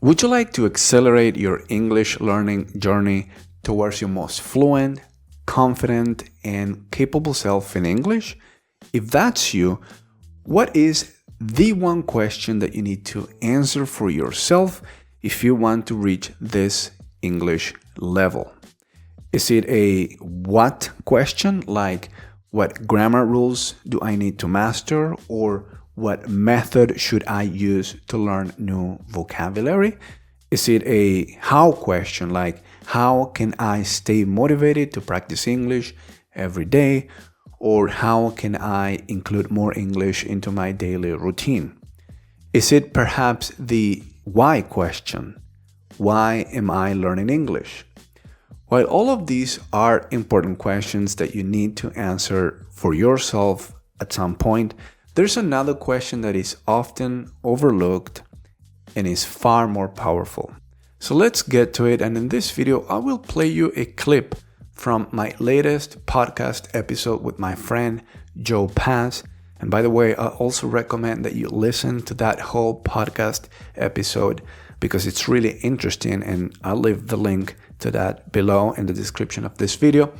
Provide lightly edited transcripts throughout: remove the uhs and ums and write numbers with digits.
Would you like to accelerate your English learning journey towards your most fluent, confident, and capable self in English? If that's you, what is the one question that you need to answer for yourself if you want to reach this English level? Is it a what question, like what grammar rules do I need to master, or what method should I use to learn new vocabulary? Is it a how question, like how can I stay motivated to practice English every day, or how can I include more English into my daily routine? Is it perhaps the why question? Why am I learning English? While all of these are important questions that you need to answer for yourself at some point, there's another question that is often overlooked and is far more powerful. So let's get to it, and in this video I will play you a clip from my latest podcast episode with my friend Joe Paz. And by the way, I also recommend that you listen to that whole podcast episode because it's really interesting, and I'll leave the link to that below in the description of this video.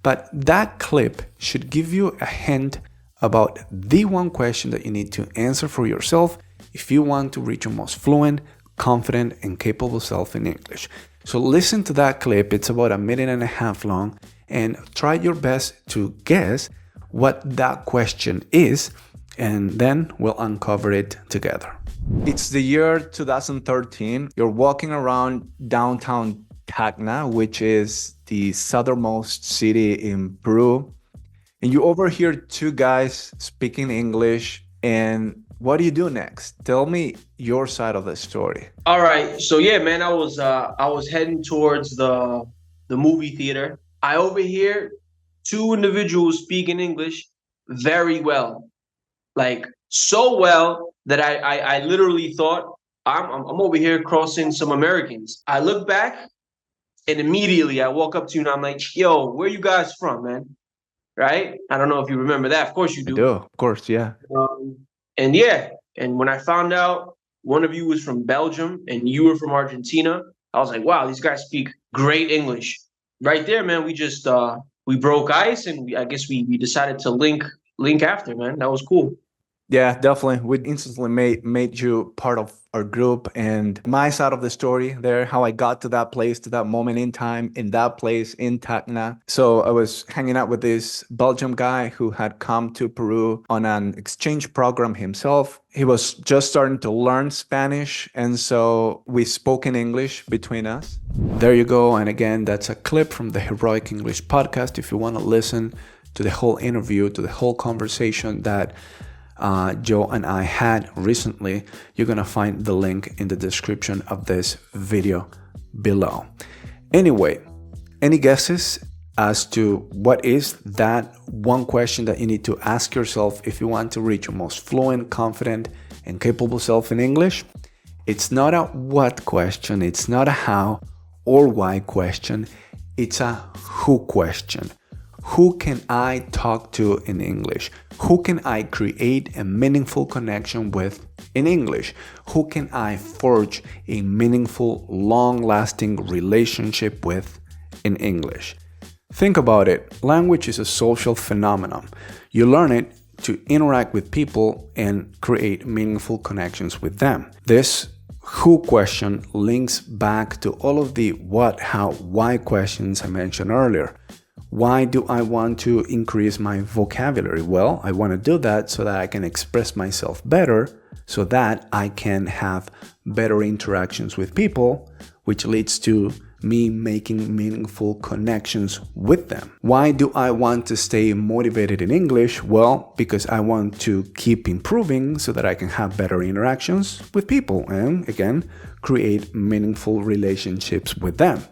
But that clip should give you a hint about the one question that you need to answer for yourself if you want to reach your most fluent, confident, and capable self in English. So listen to that clip. It's about 1.5 minutes long, and try your best to guess what that question is, and then we'll uncover it together. It's the year 2013. You're walking around downtown Tacna, which is the southernmost city in Peru, and you overhear two guys speaking English. And what do you do next? Tell me your side of the story. All right. So yeah, man, I was heading towards the movie theater. I overhear two individuals speaking English very well. Like so well that I literally thought I'm over here crossing some Americans. I look back and immediately I walk up to you and I'm like, yo, where you guys from, man? Right? I don't know if you remember that. Of course you I do. do, of course, yeah. Um, and yeah, and when I found out one of you was from Belgium and you were from Argentina, I was like, wow, these guys speak great English. Right there, man, we broke ice and I guess we decided to link after, man. That was cool. Yeah, definitely. We instantly made you part of our group, and my side of the story there, how I got to that place, to that moment in time, in that place in Tacna. So I was hanging out with this Belgium guy who had come to Peru on an exchange program himself. He was just starting to learn Spanish, and so we spoke in English between us. There you go. And again, that's a clip from the Heroic English podcast. If you want to listen to the whole interview, to the whole conversation that Joe and I had recently, you're gonna find the link in the description of this video below. Anyway, any guesses as to what is that one question that you need to ask yourself if you want to reach your most fluent, confident, and capable self in English? It's not a what question, it's not a how or why question, it's a who question. Who can I talk to in English? Who can I create a meaningful connection with in English? Who can I forge a meaningful, long-lasting relationship with in English? Think about it. Language is a social phenomenon. You learn it to interact with people and create meaningful connections with them. This who question links back to all of the what, how, why questions I mentioned earlier. Why do I want to increase my vocabulary? Well, I want to do that so that I can express myself better, so that I can have better interactions with people, which leads to me making meaningful connections with them. Why do I want to stay motivated in English? Well, because I want to keep improving so that I can have better interactions with people and, again, create meaningful relationships with them.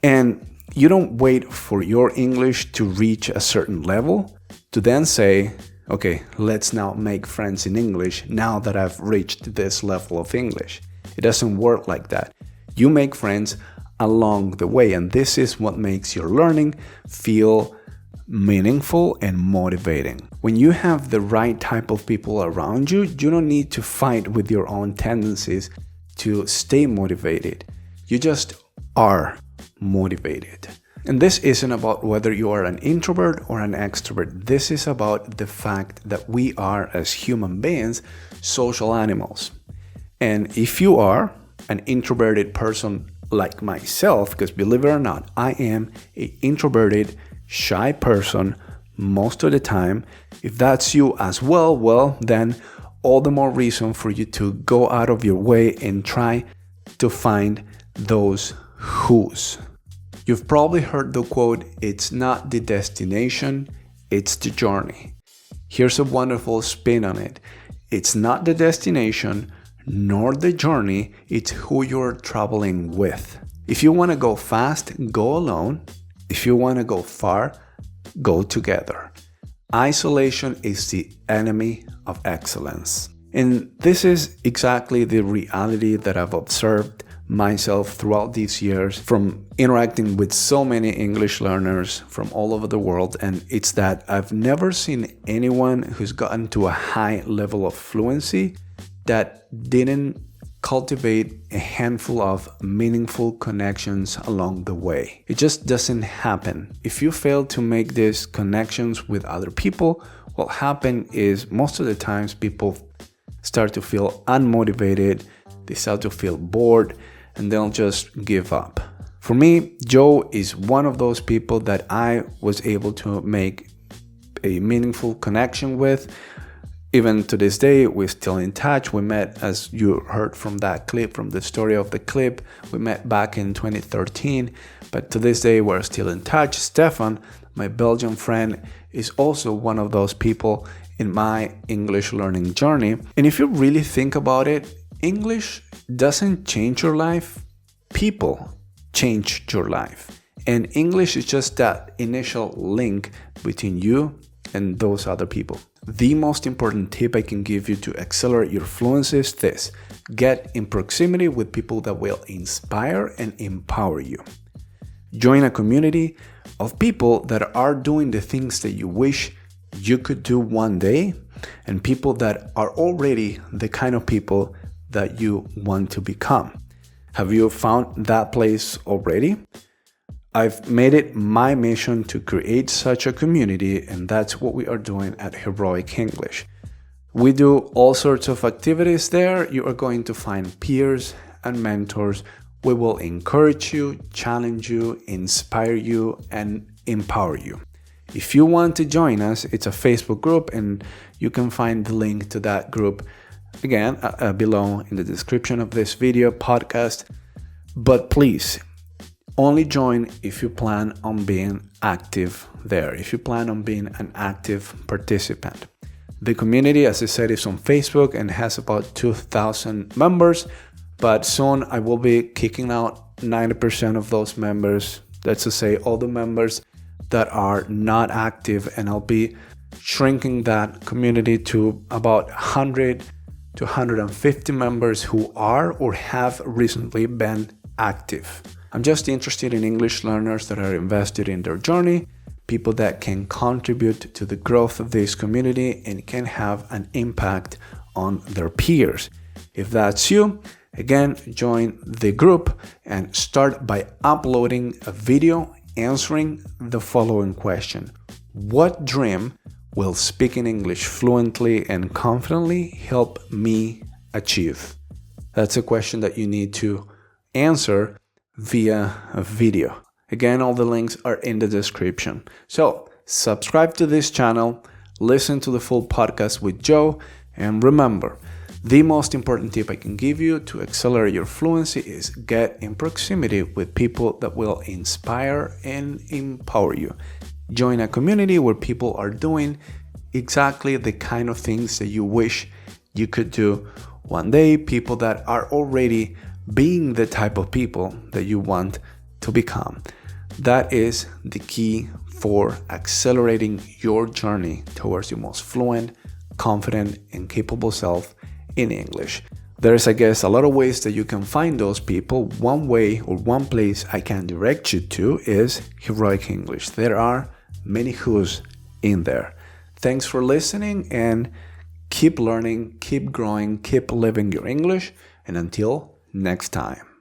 And you don't wait for your English to reach a certain level to then say, okay, let's now make friends in English now that I've reached this level of English. It doesn't work like that. You make friends along the way, and this is what makes your learning feel meaningful and motivating. When you have the right type of people around you, you don't need to fight with your own tendencies to stay motivated. You just are motivated. And this isn't about whether you are an introvert or an extrovert. This is about the fact that we are, as human beings, social animals. And if you are an introverted person like myself, because believe it or not, I am an introverted, shy person most of the time. If that's you as well, well, then all the more reason for you to go out of your way and try to find those who's. You've probably heard the quote, "It's not the destination, it's the journey." Here's a wonderful spin on it. It's not the destination nor the journey, it's who you're traveling with. If you want to go fast, go alone. If you want to go far, go together. Isolation is the enemy of excellence. And this is exactly the reality that I've observed myself throughout these years from interacting with so many English learners from all over the world. And it's that I've never seen anyone who's gotten to a high level of fluency that didn't cultivate a handful of meaningful connections along the way. It just doesn't happen. If you fail to make these connections with other people, what happens is most of the times people start to feel unmotivated, they start to feel bored, and they'll just give up. For me, Joe is one of those people that I was able to make a meaningful connection with. Even to this day, we're still in touch. We met, as you heard from that clip, from the story of the clip, we met back in 2013. But to this day, we're still in touch. Stefan, my Belgian friend, is also one of those people in my English learning journey. And if you really think about it, English doesn't change your life. People change your life. And English is just that initial link between you and those other people. The most important tip I can give you to accelerate your fluency is this: get in proximity with people that will inspire and empower you. Join a community of people that are doing the things that you wish you could do one day, and people that are already the kind of people that you want to become. Have you found that place already? I've made it my mission to create such a community, and that's what we are doing at Heroic English. We do all sorts of activities there. You are going to find peers and mentors. We will encourage you, challenge you, inspire you, and empower you. If you want to join us, it's a Facebook group, and you can find the link to that group again below in the description of this video podcast. But please, only join if you plan on being active there, if you plan on being an active participant. The community, as I said, is on Facebook and has about 2,000 members, but soon I will be kicking out 90% of those members. That's to say, all the members that are not active, and I'll be shrinking that community to about 100 to 150 members who are or have recently been active. I'm just interested in English learners that are invested in their journey, people that can contribute to the growth of this community and can have an impact on their peers. If that's you, again, join the group and start by uploading a video answering the following question: what dream will speaking English fluently and confidently help me achieve? That's a question that you need to answer via a video. Again, all the links are in the description. So subscribe to this channel, listen to the full podcast with Joe, and remember, the most important tip I can give you to accelerate your fluency is get in proximity with people that will inspire and empower you. Join a community where people are doing exactly the kind of things that you wish you could do one day, people that are already being the type of people that you want to become. That is the key for accelerating your journey towards your most fluent, confident, and capable self in English. There's, I guess, a lot of ways that you can find those people. One way or one place I can direct you to is Heroic English. There are many who's in there. Thanks for listening, and keep learning, keep growing, keep living your English, and until next time.